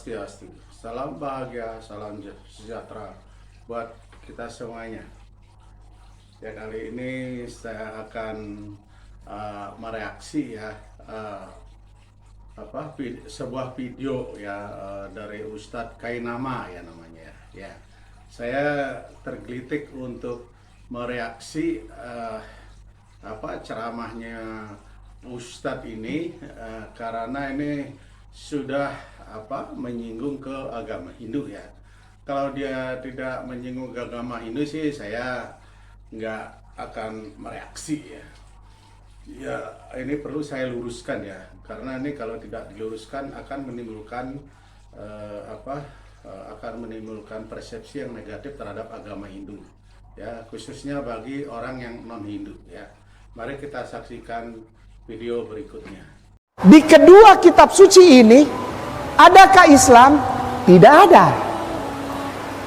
Swastiastu. Salam bahagia, salam sejahtera buat kita semuanya. Ya, kali ini saya akan mereaksi ya sebuah video ya dari Ustadz Kainama ya namanya ya. Saya tergelitik untuk mereaksi ceramahnya Ustadz ini karena ini sudah menyinggung ke agama Hindu ya. Kalau dia tidak menyinggung ke agama Hindu sih saya nggak akan mereaksi ya. Ya, ini perlu saya luruskan ya, karena ini kalau tidak diluruskan akan menimbulkan persepsi yang negatif terhadap agama Hindu ya, khususnya bagi orang yang non Hindu ya. Mari kita saksikan video berikutnya. Di kedua kitab suci ini, adakah Islam? Tidak ada.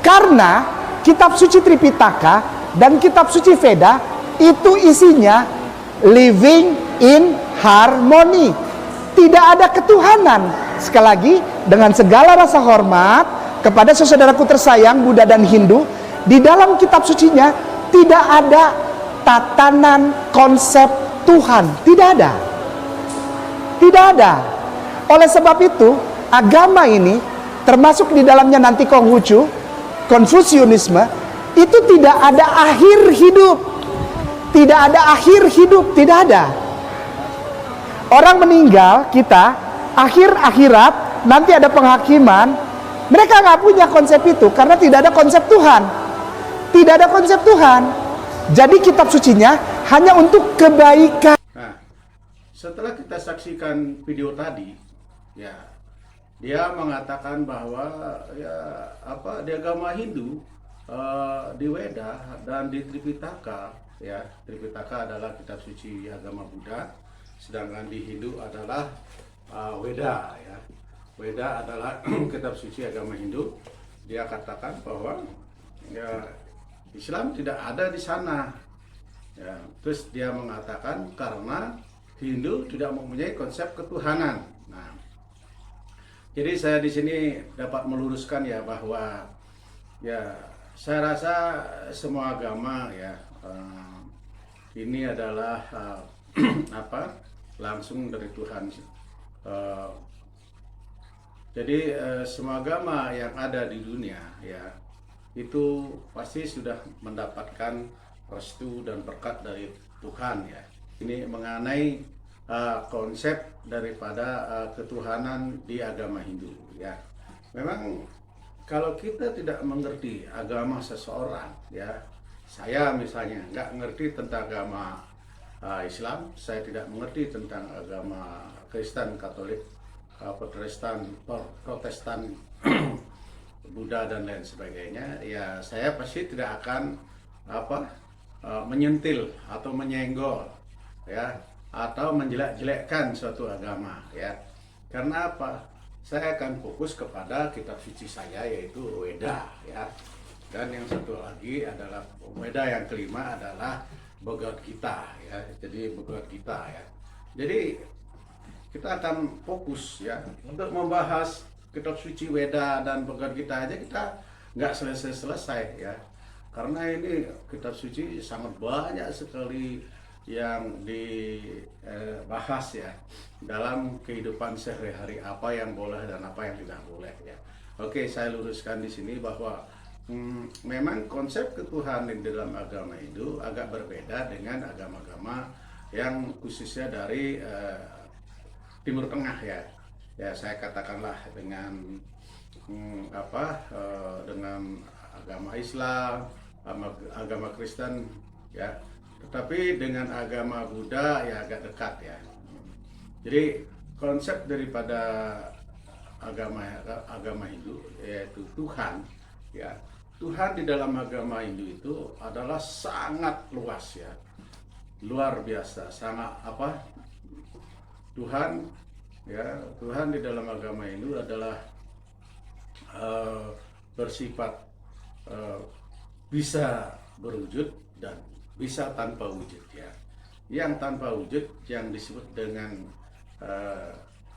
Karena kitab suci Tripitaka dan kitab suci Veda itu isinya living in harmony. Tidak ada ketuhanan. Sekali lagi, dengan segala rasa hormat kepada saudaraku tersayang Buddha dan Hindu, di dalam kitab sucinya tidak ada tatanan konsep Tuhan. Tidak ada. Tidak ada. Oleh sebab itu, agama ini termasuk di dalamnya nanti Konghucu, Konfusianisme, itu tidak ada akhir hidup. Tidak ada akhir hidup, tidak ada. Orang meninggal kita, akhir akhirat, nanti ada penghakiman. Mereka nggak punya konsep itu karena tidak ada konsep Tuhan. Tidak ada konsep Tuhan. Jadi kitab sucinya hanya untuk kebaikan. Setelah kita saksikan video tadi, ya, dia mengatakan bahwa ya di agama Hindu, di Weda dan di Tripitaka, ya, Tripitaka adalah kitab suci agama Buddha, sedangkan di Hindu adalah Weda, ya. Weda adalah kitab suci agama Hindu. Dia katakan bahwa ya Islam tidak ada di sana. Ya, terus dia mengatakan karena Hindu tidak mempunyai konsep ketuhanan. Nah, jadi saya di sini dapat meluruskan ya bahwa ya saya rasa semua agama ya ini adalah langsung dari Tuhan. Jadi semua agama yang ada di dunia ya itu pasti sudah mendapatkan restu dan berkat dari Tuhan ya. Ini mengenai konsep daripada ketuhanan di agama Hindu ya. Memang kalau kita tidak mengerti agama seseorang ya, saya misalnya nggak mengerti tentang agama Islam, saya tidak mengerti tentang agama Kristen, Katolik, Protestan, Buddha dan lain sebagainya, ya saya pasti tidak akan menyentil atau menyenggol ya, atau menjelek-jelekkan suatu agama ya. Karena apa? Saya akan fokus kepada kitab suci saya, yaitu Weda ya. Dan yang satu lagi adalah Weda, yang kelima adalah Bhagavad Gita ya. Jadi Bhagavad Gita ya. Jadi kita akan fokus ya untuk membahas kitab suci Weda dan Bhagavad Gita aja kita nggak selesai-selesai ya. Karena ini kitab suci sangat banyak sekali yang dibahas ya dalam kehidupan sehari-hari, apa yang boleh dan apa yang tidak boleh ya. Oke, saya luruskan di sini bahwa memang konsep ketuhanan di dalam agama Hindu agak berbeda dengan agama-agama yang khususnya dari Timur Tengah ya. Ya, saya katakanlah dengan dengan agama Islam, agama Kristen ya. Tetapi dengan agama Buddha ya agak dekat ya. Jadi konsep daripada agama Hindu yaitu Tuhan ya. Tuhan di dalam agama Hindu itu adalah sangat luas ya. Luar biasa, sangat Tuhan ya, Tuhan di dalam agama Hindu adalah bersifat bisa berwujud dan bisa tanpa wujud ya. Yang tanpa wujud yang disebut dengan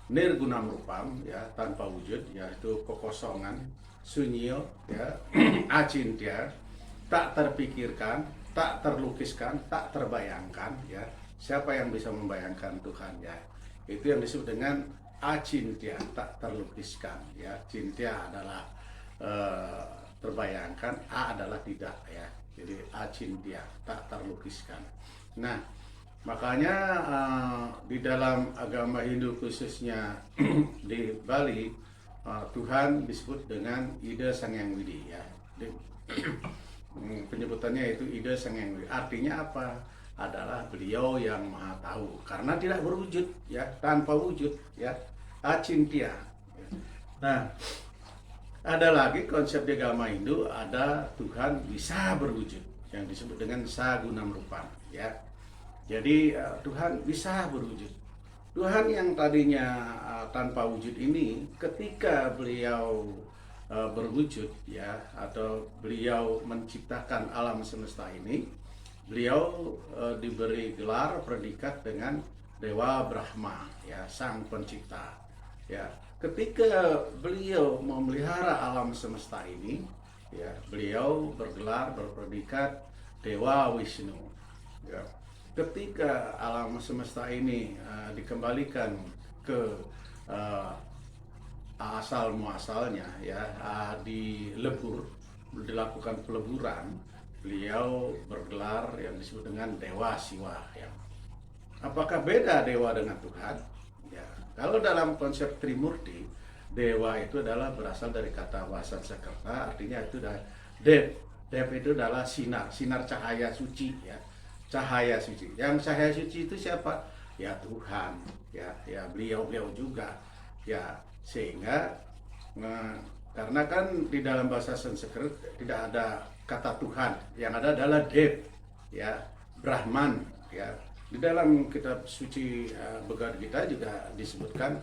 nirgunam rupam, ya, tanpa wujud, yaitu kekosongan, sunyil, ya, acintya, tak terpikirkan, tak terlukiskan, tak terbayangkan, ya. Siapa yang bisa membayangkan Tuhan, ya? Itu yang disebut dengan acintya, tak terlukiskan, ya. Cintya adalah terbayangkan, a adalah tidak, ya. Jadi acintya, tak terlukiskan. Nah, makanya di dalam agama Hindu khususnya di Bali, Tuhan disebut dengan Ida Sang Hyang Widi, ya. Penyebutannya itu Ida Sang Hyang Widi. Artinya apa? Adalah beliau yang maha tahu, karena tidak berwujud, ya, tanpa wujud, ya, acintya. Nah, ada lagi konsep di agama Hindu, ada Tuhan bisa berwujud yang disebut dengan sagunam rupam, ya. Jadi Tuhan bisa berwujud. Tuhan yang tadinya tanpa wujud ini, ketika beliau berwujud, ya, atau beliau menciptakan alam semesta ini, beliau diberi gelar predikat dengan Dewa Brahma, ya, sang pencipta, ya. Ketika beliau memelihara alam semesta ini, ya, beliau bergelar berpredikat Dewa Wisnu, ya. Ketika alam semesta ini dikembalikan ke asal muasalnya, ya, dilakukan peleburan, beliau bergelar yang disebut dengan Dewa Siwa, ya. Apakah beda dewa dengan Tuhan? Ya, kalau dalam konsep Trimurti, dewa itu adalah berasal dari kata bahasa Sanskerta, artinya itu adalah Dev. Dev itu adalah sinar, sinar cahaya suci, ya. Cahaya suci. Yang cahaya suci itu siapa? Ya Tuhan, ya, ya, beliau juga, ya. Sehingga karena kan di dalam bahasa Sanskerta tidak ada kata Tuhan, yang ada adalah Dev, ya, Brahman, ya. Di dalam kitab suci Bhagavad Gita juga disebutkan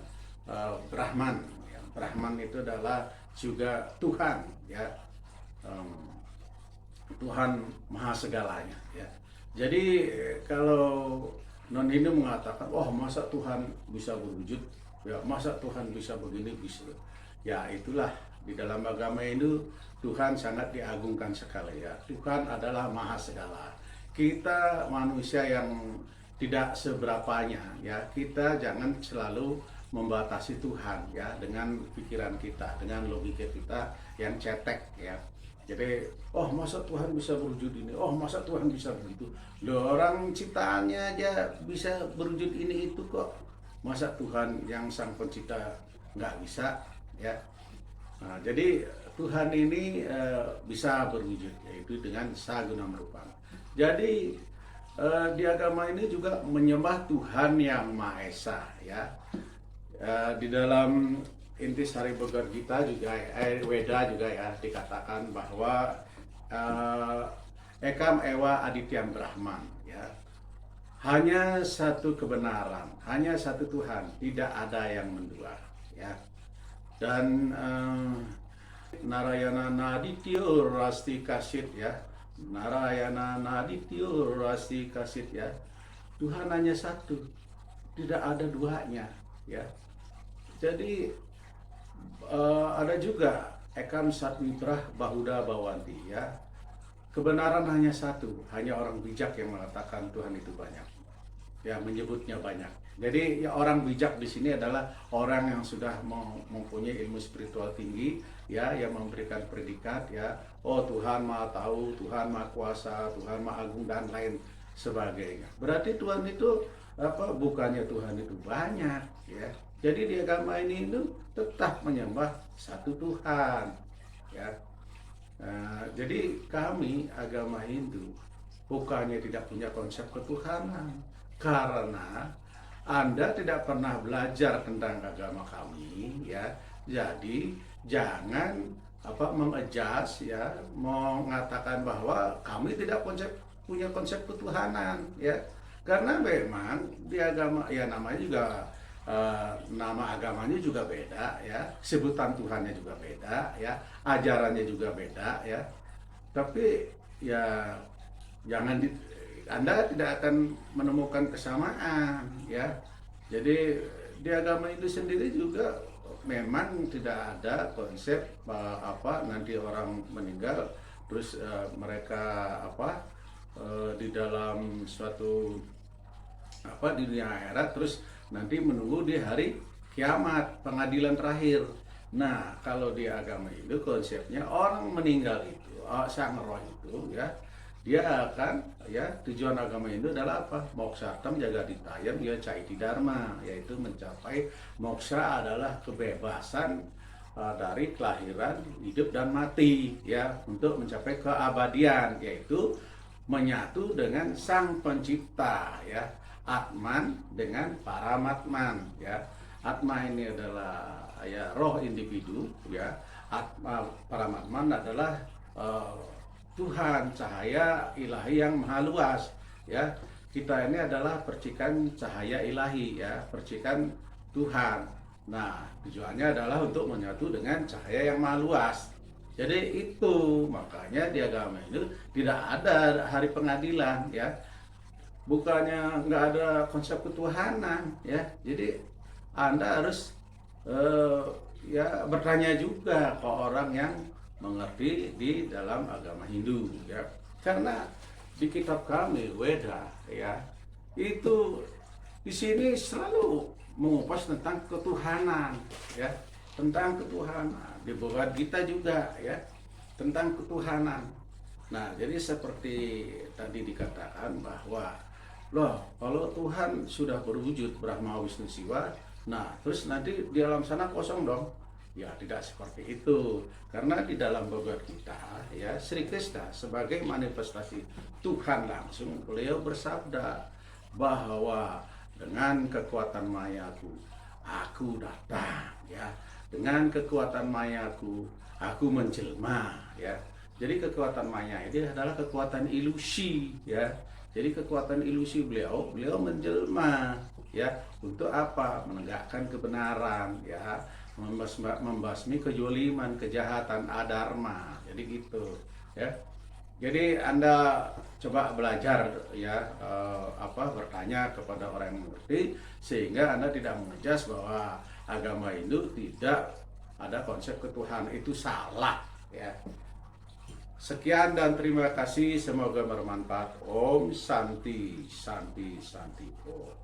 Brahman, ya. Brahman itu adalah juga Tuhan, ya, Tuhan maha segalanya, ya. Jadi kalau non Hindu mengatakan, oh masa Tuhan bisa berwujud, ya, masa Tuhan bisa begini, bisa, ya, itulah di dalam agama Hindu Tuhan sangat diagungkan sekali, ya. Tuhan adalah maha segala. Kita manusia yang tidak seberapanya, ya, kita jangan selalu membatasi Tuhan, ya, dengan pikiran kita, dengan logika kita yang cetek, ya. Jadi, oh masa Tuhan bisa berwujud ini, oh masa Tuhan bisa begitu. Loh, orang ciptaannya aja bisa berwujud ini itu kok. Masa Tuhan yang sang pencipta nggak bisa, ya. Nah, jadi Tuhan ini bisa berwujud, yaitu dengan sagunam rupam. Jadi di agama ini juga menyembah Tuhan yang Maha Esa, ya. Di dalam Intisari Bhagavad Gita juga, Weda juga, ya, dikatakan bahwa Ekam Ewa Adityam Brahman, ya. Hanya satu kebenaran, hanya satu Tuhan, tidak ada yang mendua, ya. Dan Narayana Nadityo Rasti Kasit, ya. Narayana Nadityo Rasti Kasit, ya. Tuhan hanya satu, tidak ada duanya, ya. Jadi ada juga Ekam Satmitrah Bahuda Bawanti, ya. Kebenaran hanya satu, hanya orang bijak yang mengatakan Tuhan itu banyak, ya, menyebutnya banyak. Jadi ya, orang bijak di sini adalah orang yang sudah mempunyai ilmu spiritual tinggi, ya, yang memberikan predikat, ya, oh Tuhan Maha Tahu, Tuhan Maha Kuasa, Tuhan Maha Agung, dan lain sebagainya. Berarti Tuhan itu apa? Bukannya Tuhan itu banyak, ya. Jadi di agama ini itu tetap menyembah satu Tuhan, ya. Jadi kami agama Hindu bukannya tidak punya konsep ketuhanan, karena Anda tidak pernah belajar tentang agama kami, ya. Jadi jangan mengadjust, ya, mengatakan bahwa kami tidak punya konsep ketuhanan, ya. Karena memang di agama, ya, namanya juga nama agamanya juga beda, ya, sebutan Tuhannya juga beda, ya, ajarannya juga beda, ya. Tapi ya jangan Anda tidak akan menemukan kesamaan, ya. Jadi di agama Hindu sendiri juga memang tidak ada konsep nanti orang meninggal terus mereka di dalam suatu di dunia akhirat terus nanti menunggu di hari kiamat pengadilan terakhir. Nah, kalau di agama Hindu konsepnya orang meninggal itu sang roh itu ya dia akan tujuan agama Hindu adalah apa? Moksartam jagaditayam ya caiti dharma, yaitu mencapai moksa adalah kebebasan dari kelahiran, hidup dan mati ya untuk mencapai keabadian, yaitu menyatu dengan sang pencipta ya. Atman dengan Paramatman ya. Atma ini adalah roh individu ya. Paramatman adalah Tuhan, cahaya ilahi yang maha luas ya. Kita ini adalah percikan cahaya ilahi ya, percikan Tuhan. Nah, tujuannya adalah untuk menyatu dengan cahaya yang maha luas. Jadi itu makanya di agama itu tidak ada hari pengadilan ya. Bukannya nggak ada konsep ketuhanan ya. Jadi Anda harus bertanya juga ke orang yang mengerti di dalam agama Hindu ya. Karena di kitab kami Weda ya itu di sini selalu mengupas tentang ketuhanan ya, tentang ketuhanan. Di Bhagavad Gita juga ya tentang ketuhanan. Nah, jadi seperti tadi dikatakan bahwa loh, kalau Tuhan sudah berwujud Brahma Wisnu Siwa, nah terus nanti di alam sana kosong dong. Ya, tidak seperti itu. Karena di dalam Bhagavad Gita ya Sri Krishna sebagai manifestasi Tuhan langsung, beliau bersabda bahwa dengan kekuatan mayaku aku datang ya. Dengan kekuatan mayaku aku menjelma ya. Jadi kekuatan maya ini adalah kekuatan ilusi ya. Jadi kekuatan ilusi beliau menjelma ya untuk apa? Menegakkan kebenaran ya, membasmi kejoliman, kejahatan, adharma. Jadi gitu ya. Jadi Anda coba belajar ya bertanya kepada orang yang mengerti sehingga Anda tidak mengejas bahwa agama Hindu tidak ada konsep ketuhanan, itu salah ya. Sekian dan terima kasih, semoga bermanfaat. Om Santi Santi Santi Om.